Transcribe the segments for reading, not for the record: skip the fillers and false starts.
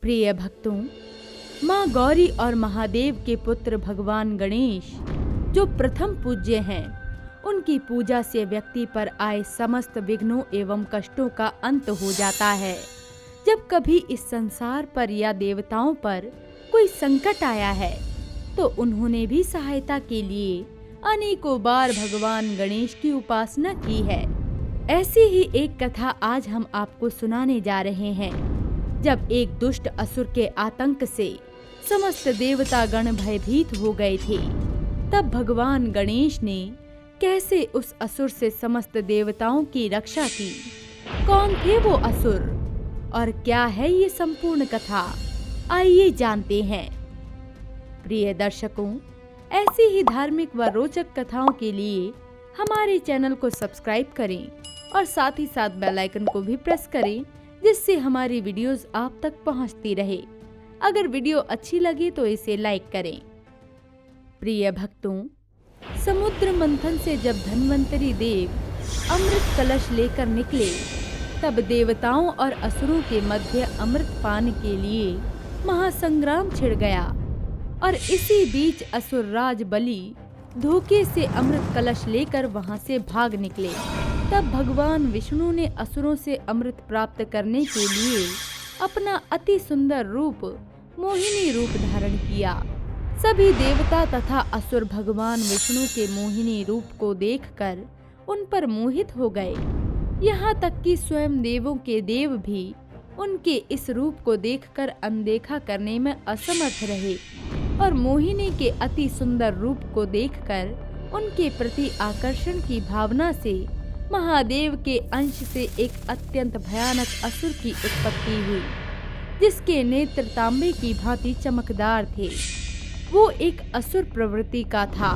प्रिय भक्तों, माँ गौरी और महादेव के पुत्र भगवान गणेश जो प्रथम पूज्य हैं, उनकी पूजा से व्यक्ति पर आए समस्त विघ्नों एवं कष्टों का अंत हो जाता है। जब कभी इस संसार पर या देवताओं पर कोई संकट आया है तो उन्होंने भी सहायता के लिए अनेकों बार भगवान गणेश की उपासना की है। ऐसी ही एक कथा आज हम आपको सुनाने जा रहे हैं। जब एक दुष्ट असुर के आतंक से समस्त देवता गण भयभीत हो गए थे, तब भगवान गणेश ने कैसे उस असुर से समस्त देवताओं की रक्षा की। कौन थे वो असुर और क्या है ये संपूर्ण कथा, आइए जानते हैं। प्रिय दर्शकों, ऐसी ही धार्मिक व रोचक कथाओं के लिए हमारे चैनल को सब्सक्राइब करें और साथ ही साथ बेल आइकन को भी प्रेस करें, जिससे हमारी वीडियोस आप तक पहुंचती रहे। अगर वीडियो अच्छी लगी तो इसे लाइक करें। प्रिय भक्तों, समुद्र मंथन से जब धन्वंतरी देव अमृत कलश लेकर निकले, तब देवताओं और असुरों के मध्य अमृत पान के लिए महासंग्राम छिड़ गया और इसी बीच असुरराज बलि धोखे से अमृत कलश लेकर वहां से भाग निकले। तब भगवान विष्णु ने असुरों से अमृत प्राप्त करने के लिए अपना अति सुंदर रूप मोहिनी रूप धारण किया। सभी देवता तथा असुर भगवान विष्णु के मोहिनी रूप को देखकर उन पर मोहित हो गए। यहाँ तक कि स्वयं देवों के देव भी उनके इस रूप को देखकर अनदेखा करने में असमर्थ रहे और मोहिनी के अति सुंदर रूप को देखकर उनके प्रति आकर्षण की भावना से महादेव के अंश से एक अत्यंत भयानक असुर की उत्पत्ति हुई, जिसके नेत्र तांबे की भांति चमकदार थे। वो एक असुर प्रवृत्ति का था,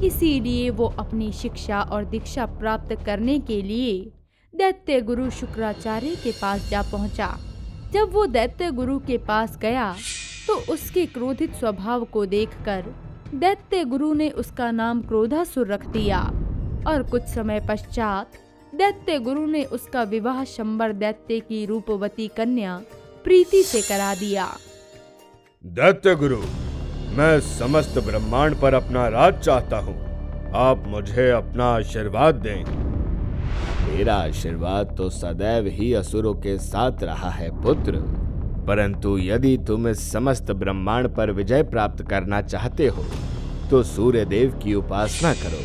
इसीलिए वो अपनी शिक्षा और दीक्षा प्राप्त करने के लिए दैत्य गुरु शुक्राचार्य के पास जा पहुंचा। जब वो दैत्य गुरु के पास गया तो उसके क्रोधित स्वभाव को देखकर दैत्य गुरु ने उसका नाम क्रोधासुर रख दिया और कुछ समय पश्चात दैत्य गुरु ने उसका विवाह शंबर दैत्य की रूपवती कन्या प्रीति से करा दिया। दैत्य गुरु, मैं समस्त ब्रह्मांड पर अपना राज चाहता हूँ। आप मुझे अपना आशीर्वाद दें। मेरा आशीर्वाद तो सदैव ही असुरों के साथ रहा है पुत्र, परंतु यदि तुम इस समस्त ब्रह्मांड पर विजय प्राप्त करना चाहते हो तो सूर्य देव की उपासना करो।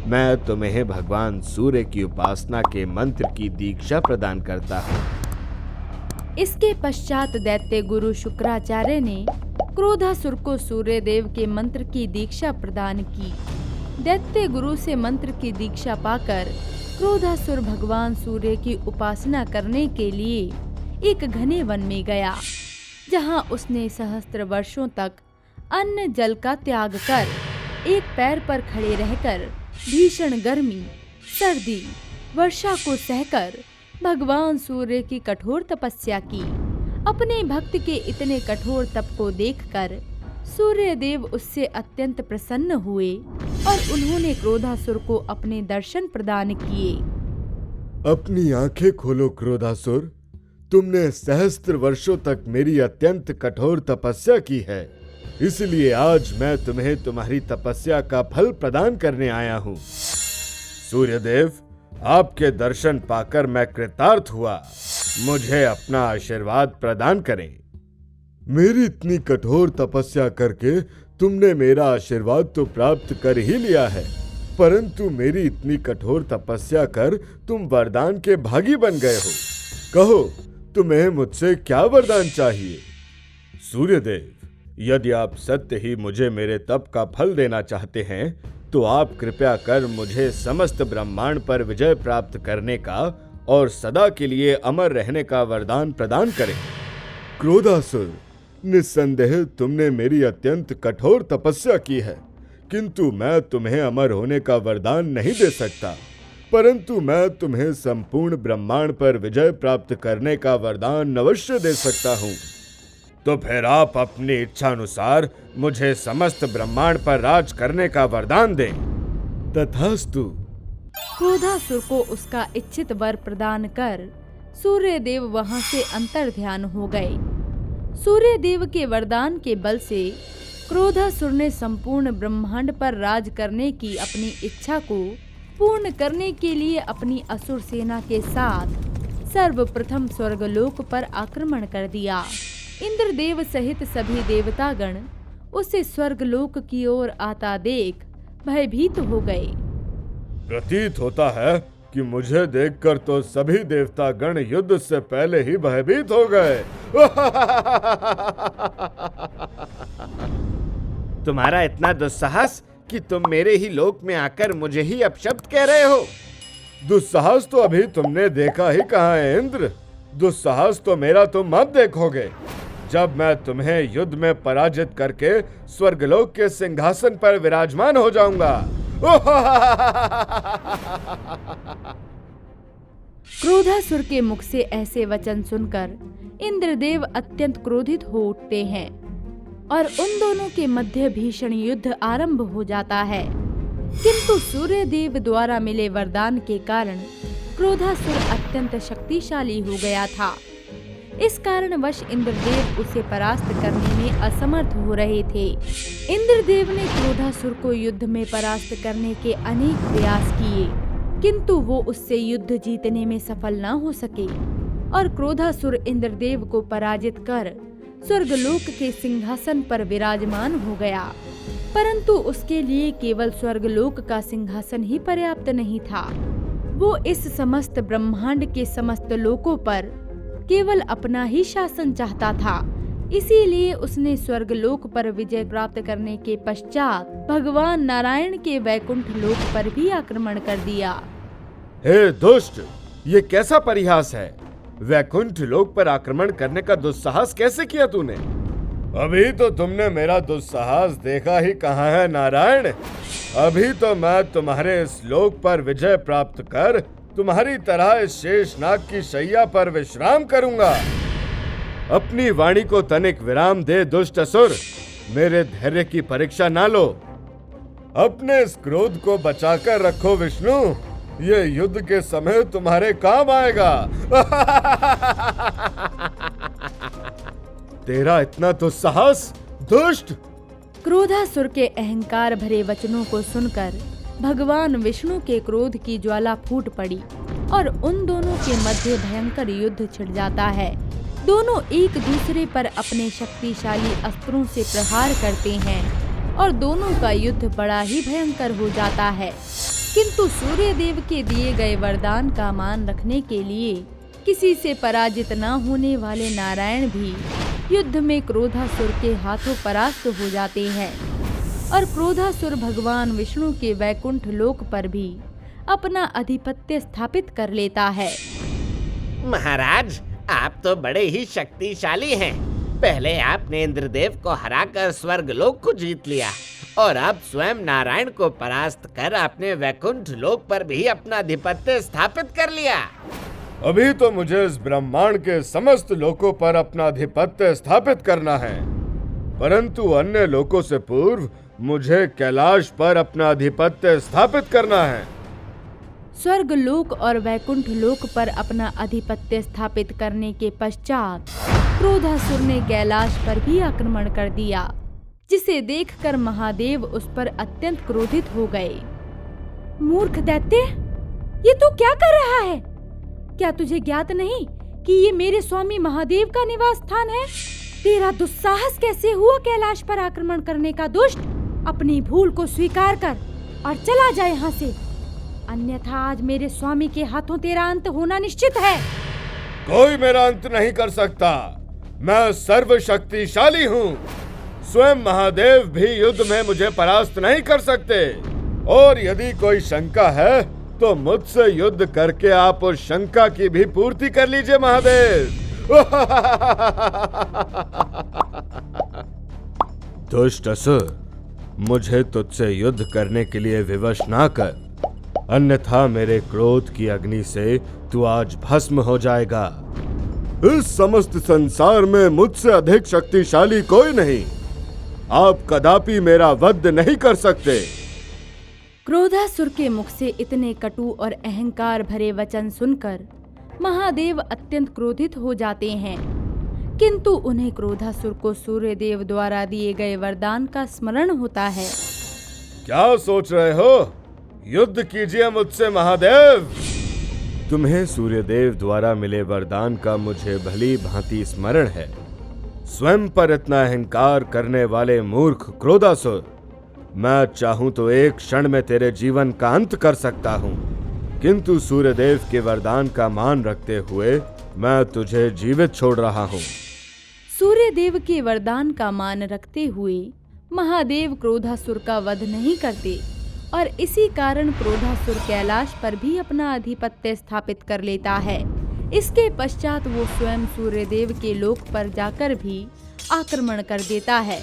मैं तुम्हें भगवान सूर्य की उपासना के मंत्र की दीक्षा प्रदान करता हूँ। इसके पश्चात दैत्य गुरु शुक्राचार्य ने क्रोधासुर को सूर्य देव के मंत्र की दीक्षा प्रदान की। दैत्य गुरु से मंत्र की दीक्षा पाकर क्रोधासुर भगवान सूर्य की उपासना करने के लिए एक घने वन में गया, जहां उसने सहस्त्र वर्षों तक अन्न जल का त्याग कर एक पैर पर खड़े रहकर भीषण गर्मी, सर्दी, वर्षा को सहकर भगवान सूर्य की कठोर तपस्या की। अपने भक्त के इतने कठोर तप को देखकर सूर्य देव उससे अत्यंत प्रसन्न हुए और उन्होंने क्रोधासुर को अपने दर्शन प्रदान किए। अपनी आंखें खोलो क्रोधासुर, तुमने सहस्त्र वर्षों तक मेरी अत्यंत कठोर तपस्या की है, इसलिए आज मैं तुम्हें तुम्हारी तपस्या का फल प्रदान करने आया हूँ। सूर्यदेव, आपके दर्शन पाकर मैं कृतार्थ हुआ। मुझे अपना आशीर्वाद प्रदान करें। मेरी इतनी कठोर तपस्या करके तुमने मेरा आशीर्वाद तो प्राप्त कर ही लिया है, परंतु मेरी इतनी कठोर तपस्या कर तुम वरदान के भागी बन गए हो। कहो, तुम्हें मुझसे क्या वरदान चाहिए? सूर्यदेव, यदि आप सत्य ही मुझे मेरे तप का फल देना चाहते हैं तो आप कृपया कर मुझे समस्त ब्रह्मांड पर विजय प्राप्त करने का और सदा के लिए अमर रहने का वरदान प्रदान करें। क्रोधासुर, निस्संदेह तुमने मेरी अत्यंत कठोर तपस्या की है, किंतु मैं तुम्हें अमर होने का वरदान नहीं दे सकता, परंतु मैं तुम्हें संपूर्ण ब्रह्मांड पर विजय प्राप्त करने का वरदान अवश्य दे सकता हूँ। तो फिर आप अपनी इच्छा अनुसार मुझे समस्त ब्रह्मांड पर राज करने का वरदान दें। तथास्तु। क्रोधासुर को उसका इच्छित वर प्रदान कर सूर्य देव वहां से अंतर ध्यान हो गए सूर्य देव के वरदान के बल से क्रोधासुर ने संपूर्ण ब्रह्मांड पर राज करने की अपनी इच्छा को पूर्ण करने के लिए अपनी असुर सेना के साथ सर्वप्रथम स्वर्गलोक पर आक्रमण कर दिया। इंद्रदेव सहित सभी देवतागण उसे स्वर्गलोक की ओर आता देख भयभीत हो गए। प्रतीत होता है कि मुझे देखकर तो सभी देवता गण युद्ध से पहले ही भयभीत हो गए। तुम्हारा इतना दुस्साहस कि तुम मेरे ही लोक में आकर मुझे ही अपशब्द कह रहे हो। दुस्साहस तो अभी तुमने देखा ही कहाँ है इंद्र। दुस्साहस तो मेरा तुम मत देखोगे जब मैं तुम्हें युद्ध में पराजित करके स्वर्गलोक के सिंहासन पर विराजमान हो जाऊंगा। क्रोधासुर के मुख से ऐसे वचन सुनकर इंद्रदेव अत्यंत क्रोधित हो उठते हैं और उन दोनों के मध्य भीषण युद्ध आरंभ हो जाता है। किंतु सूर्य देव द्वारा मिले वरदान के कारण क्रोधासुर अत्यंत शक्तिशाली हो गया था। इस कारणवश इंद्रदेव उसे परास्त करने में असमर्थ हो रहे थे। इंद्रदेव ने क्रोधासुर को युद्ध में परास्त करने के अनेक प्रयास किए, किंतु वो उससे युद्ध जीतने में सफल न हो सके और क्रोधासुर इंद्रदेव को पराजित कर स्वर्गलोक के सिंहासन पर विराजमान हो गया। परंतु उसके लिए केवल स्वर्गलोक का सिंहासन ही पर्याप्त नहीं था। वो इस समस्त ब्रह्मांड के समस्त लोकों पर केवल अपना ही शासन चाहता था। इसीलिए उसने स्वर्गलोक पर विजय प्राप्त करने के पश्चात भगवान नारायण के वैकुंठ लोक पर भी आक्रमण कर दिया। हे दुष्ट, ये कैसा परिहास है? वैकुंठ लोक पर आक्रमण करने का दुस्साहस कैसे किया तूने? अभी तो तुमने मेरा दुस्साहस देखा ही कहाँ है नारायण। अभी तो मैं तुम्हारे इस लोक पर विजय प्राप्त कर तुम्हारी तरह इस शेषनाग की शैया पर विश्राम करूंगा। अपनी वाणी को तनिक विराम दे दुष्ट असुर। मेरे धैर्य की परीक्षा ना लो। अपने इस क्रोध को बचाकर रखो विष्णु। ये युद्ध के समय तुम्हारे काम आएगा। तेरा इतना दुस्साहस दुष्ट। क्रोधासुर के अहंकार भरे वचनों को सुनकर भगवान विष्णु के क्रोध की ज्वाला फूट पड़ी और उन दोनों के मध्य भयंकर युद्ध छिड़ जाता है। दोनों एक दूसरे पर अपने शक्तिशाली अस्त्रों से प्रहार करते हैं और दोनों का युद्ध बड़ा ही भयंकर हो जाता है। किंतु सूर्य देव के दिए गए वरदान का मान रखने के लिए किसी से पराजित न होने वाले नारायण भी युद्ध में क्रोधासुर के हाथों परास्त हो जाते हैं और क्रोधासुर भगवान विष्णु के वैकुंठ लोक पर भी अपना अधिपत्य स्थापित कर लेता है। महाराज, आप तो बड़े ही शक्तिशाली हैं। पहले आपने इंद्रदेव को हराकर स्वर्गलोक को जीत लिया और अब स्वयं नारायण को परास्त कर आपने वैकुंठ लोक पर भी अपना अधिपत्य स्थापित कर लिया। अभी तो मुझे इस ब्रह्मांड के समस्त लोकों पर अपना अधिपत्य स्थापित करना है, परंतु अन्य लोकों से पूर्व मुझे कैलाश पर अपना अधिपत्य स्थापित करना है। स्वर्ग लोक और वैकुंठ लोक पर अपना अधिपत्य स्थापित करने के पश्चात क्रोधासुर ने कैलाश पर भी आक्रमण कर दिया, जिसे देखकर महादेव उस पर अत्यंत क्रोधित हो गए। मूर्ख दैत्य, ये तू क्या कर रहा है? क्या तुझे ज्ञात नहीं कि ये मेरे स्वामी महादेव का निवास स्थान है? तेरा दुस्साहस कैसे हुआ कैलाश पर आक्रमण करने का? दुष्ट, अपनी भूल को स्वीकार कर और चला जा यहाँ से, अन्यथा आज मेरे स्वामी के हाथों तेरा अंत होना निश्चित है। कोई मेरा अंत नहीं कर सकता। मैं सर्वशक्तिशाली हूँ। स्वयं महादेव भी युद्ध में मुझे परास्त नहीं कर सकते। और यदि कोई शंका है तो मुझसे युद्ध करके आप उस शंका की भी पूर्ति कर लीजिए महादेव। दुष्ट असुर, मुझे तुझसे युद्ध करने के लिए विवश ना कर, अन्यथा मेरे क्रोध की अग्नि से तू आज भस्म हो जाएगा। इस समस्त संसार में मुझसे अधिक शक्तिशाली कोई नहीं। आप कदापि मेरा वध नहीं कर सकते। क्रोधासुर के मुख से इतने कटु और अहंकार भरे वचन सुनकर महादेव अत्यंत क्रोधित हो जाते हैं। किंतु उन्हें क्रोधासुर को सूर्यदेव द्वारा दिए गए वरदान का स्मरण होता है। क्या सोच रहे हो? युद्ध कीजिए मुझसे महादेव। तुम्हें सूर्यदेव द्वारा मिले वरदान का मुझे भली भांति स्मरण है। स्वयं पर इतना अहंकार करने वाले मूर्ख क्रोधासुर, मैं चाहूं तो एक क्षण में तेरे जीवन का अंत कर सकता हूं, किंतु सूर्यदेव के वरदान का मान रखते हुए मैं तुझे जीवित छोड़ रहा हूं। सूर्यदेव के वरदान का मान रखते हुए महादेव क्रोधासुर का वध नहीं करते और इसी कारण क्रोधासुर कैलाश पर भी अपना आधिपत्य स्थापित कर लेता है। इसके पश्चात वो स्वयं सूर्यदेव के लोक पर जाकर भी आक्रमण कर देता है।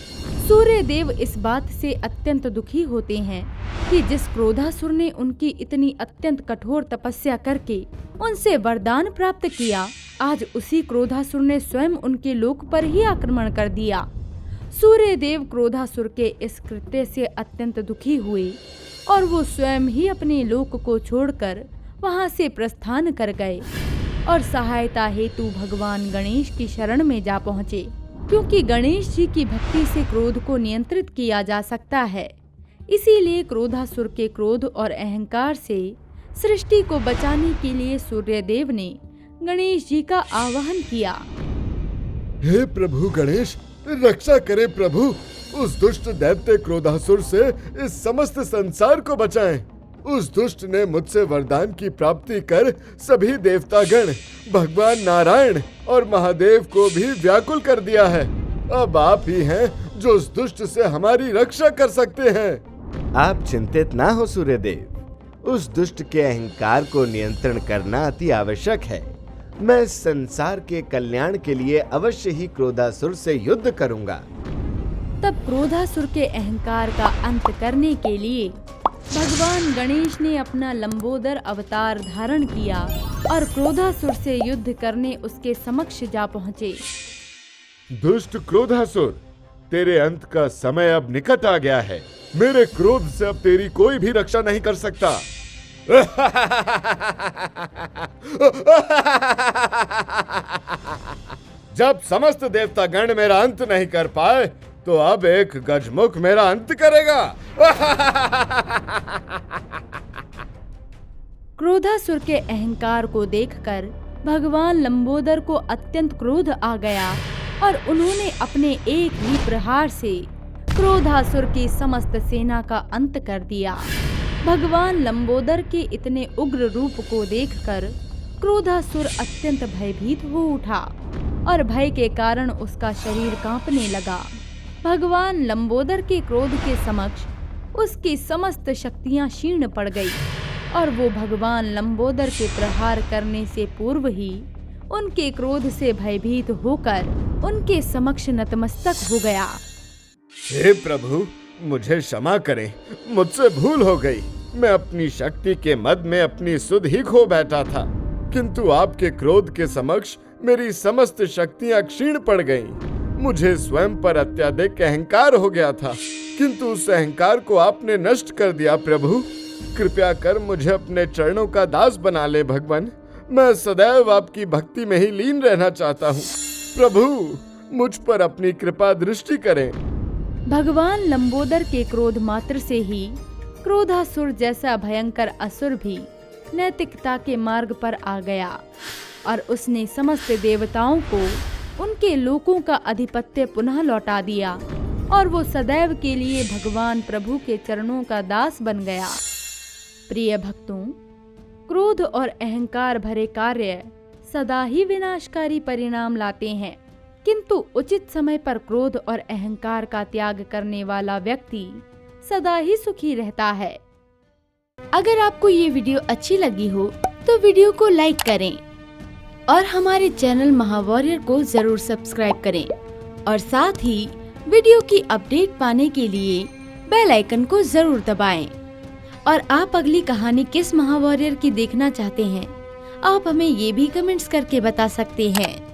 सूर्यदेव इस बात से अत्यंत दुखी होते हैं कि जिस क्रोधासुर ने उनकी इतनी अत्यंत कठोर तपस्या करके उनसे वरदान प्राप्त किया, आज उसी क्रोधासुर ने स्वयं उनके लोक पर ही आक्रमण कर दिया। सूर्यदेव क्रोधासुर के इस कृत्य से अत्यंत दुखी हुए और वो स्वयं ही अपने लोक को छोड़कर वहां से प्रस्थान कर गए और सहायता हेतु भगवान गणेश की शरण में जा पहुँचे, क्योंकि गणेश जी की भक्ति से क्रोध को नियंत्रित किया जा सकता है। इसीलिए क्रोधासुर के क्रोध और अहंकार से सृष्टि को बचाने के लिए सूर्यदेव ने गणेश जी का आवाहन किया। हे प्रभु गणेश, रक्षा करे प्रभु, उस दुष्ट दैत्य क्रोधासुर से इस समस्त संसार को बचाएं। उस दुष्ट ने मुझसे वरदान की प्राप्ति कर सभी देवतागण, भगवान नारायण और महादेव को भी व्याकुल कर दिया है। अब आप ही हैं जो उस दुष्ट से हमारी रक्षा कर सकते हैं। आप चिंतित ना हो सूर्यदेव, उस दुष्ट के अहंकार को नियंत्रण करना अति आवश्यक है। मैं संसार के कल्याण के लिए अवश्य ही क्रोधासुर से युद्ध करूंगा। तब क्रोधासुर के अहंकार का अंत करने के लिए भगवान गणेश ने अपना लंबोदर अवतार धारण किया और क्रोधासुर से युद्ध करने उसके समक्ष जा पहुँचे। दुष्ट क्रोधासुर, तेरे अंत का समय अब निकट आ गया है। मेरे क्रोध से अब तेरी कोई भी रक्षा नहीं कर सकता। जब समस्त देवतागण मेरा अंत नहीं कर पाए, तो अब एक गजमुख मेरा अंत करेगा। क्रोधासुर के अहंकार को देखकर भगवान लंबोदर को अत्यंत क्रोध आ गया और उन्होंने अपने एक ही प्रहार से क्रोधासुर की समस्त सेना का अंत कर दिया। भगवान लंबोदर के इतने उग्र रूप को देखकर क्रोधासुर अत्यंत भयभीत हो उठा और भय के कारण उसका शरीर कांपने लगा। भगवान लंबोदर के क्रोध के समक्ष उसकी समस्त शक्तियां क्षीण पड़ गई और वो भगवान लंबोदर के प्रहार करने से पूर्व ही उनके क्रोध से भयभीत होकर उनके समक्ष नतमस्तक हो गया। हे प्रभु, मुझे क्षमा करें, मुझसे भूल हो गई। मैं अपनी शक्ति के मद में अपनी सुध ही खो बैठा था, किंतु आपके क्रोध के समक्ष मेरी समस्त शक्तियां क्षीण पड़ गईं। मुझे स्वयं पर अत्यधिक अहंकार हो गया था, किंतु उस अहंकार को आपने नष्ट कर दिया। प्रभु, कृपया कर मुझे अपने चरणों का दास बना ले भगवान। मैं सदैव आपकी भक्ति में ही लीन रहना चाहता हूँ। प्रभु, मुझ पर अपनी कृपा दृष्टि करें। भगवान लंबोदर के क्रोध मात्र से ही क्रोधासुर जैसा भयंकर असुर भी नैतिकता के मार्ग पर आ गया और उसने समस्त देवताओं को उनके लोकों का आधिपत्य पुनः लौटा दिया और वो सदैव के लिए भगवान प्रभु के चरणों का दास बन गया। प्रिय भक्तों, क्रोध और अहंकार भरे कार्य सदा ही विनाशकारी परिणाम लाते हैं, किंतु उचित समय पर क्रोध और अहंकार का त्याग करने वाला व्यक्ति सदा ही सुखी रहता है। अगर आपको ये वीडियो अच्छी लगी हो तो वीडियो को लाइक करें और हमारे चैनल महावॉरियर को जरूर सब्सक्राइब करें और साथ ही वीडियो की अपडेट पाने के लिए बेल आइकन को जरूर दबाएं। और आप अगली कहानी किस महावॉरियर की देखना चाहते हैं, आप हमें ये भी कमेंट्स करके बता सकते हैं।